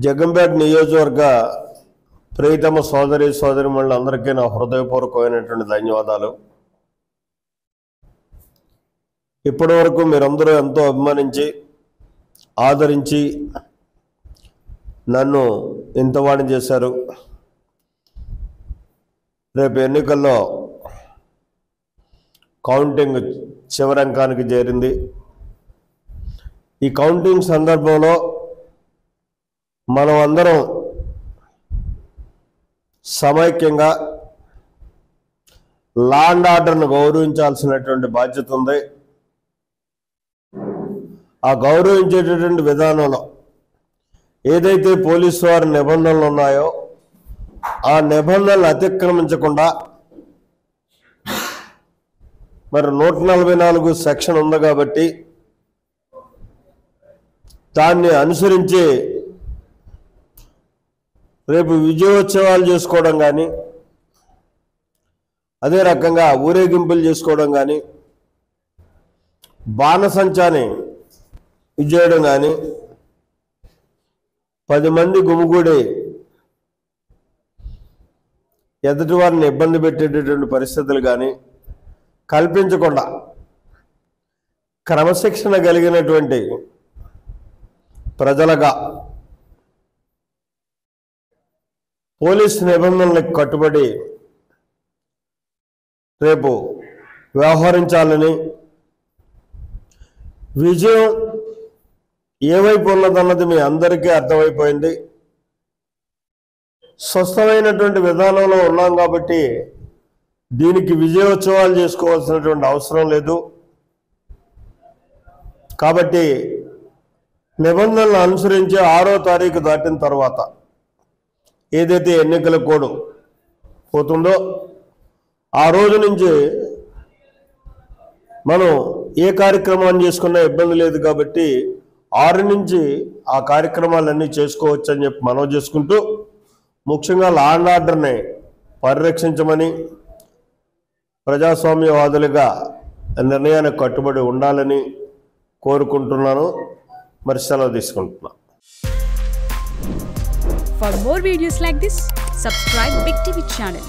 జగంపేట నియోజకవర్గ ప్రియతమ సోదరిమణులందరికీ నా హృదయపూర్వకమైనటువంటి ధన్యవాదాలు. ఇప్పటి వరకు మీరందరూ ఎంతో అభిమానించి ఆదరించి నన్ను ఇంతవాణి చేశారు. రేపు ఎన్నికల్లో కౌంటింగ్ చివరంకానికి చేరింది. ఈ కౌంటింగ్ సందర్భంలో మనం అందరం సమైక్యంగా లా అండ్ ఆర్డర్ను గౌరవించాల్సినటువంటి బాధ్యత ఉంది. ఆ గౌరవించేటటువంటి విధానంలో ఏదైతే పోలీసు వారి నిబంధనలు ఉన్నాయో ఆ నిబంధనలు అతిక్రమించకుండా మరి 144 సెక్షన్ ఉంది కాబట్టి దాన్ని అనుసరించి రేపు విజయోత్సవాలు చేసుకోవడం కానీ, అదే రకంగా ఊరేగింపులు చేసుకోవడం కానీ, బాణసంచాని చేయడం కానీ, 10 మంది గుమిగూడి ఎదుటి వారిని ఇబ్బంది పెట్టేటటువంటి పరిస్థితులు కానీ కల్పించకుండా క్రమశిక్షణ కలిగినటువంటి ప్రజలుగా పోలీస్ నిబంధనలకు కట్టుబడి రేపు వ్యవహరించాలని, విజయం ఏ వైపు ఉన్నదన్నది మీ అందరికీ అర్థమైపోయింది. స్వస్థమైనటువంటి విధానంలో ఉన్నాం కాబట్టి దీనికి విజయోత్సవాలు చేసుకోవాల్సినటువంటి అవసరం లేదు. కాబట్టి నిబంధనలు అనుసరించి 6వ తారీఖు దాటిన తర్వాత ఏదైతే ఎన్నికల కోడ్ పోతుందో ఆ రోజు నుంచి మనం ఏ కార్యక్రమాన్ని చేసుకున్నా ఇబ్బంది లేదు. కాబట్టి 6 నుంచి ఆ కార్యక్రమాలన్నీ చేసుకోవచ్చు అని చెప్పి మనం చేసుకుంటూ, ముఖ్యంగా లా అండ్ ఆర్డర్ని పరిరక్షించమని, ప్రజాస్వామ్యవాదులుగా నిర్ణయానికి కట్టుబడి ఉండాలని కోరుకుంటున్నాను. మరి సెలవు తీసుకుంటున్నాను. For more videos like this, subscribe Big TV channel.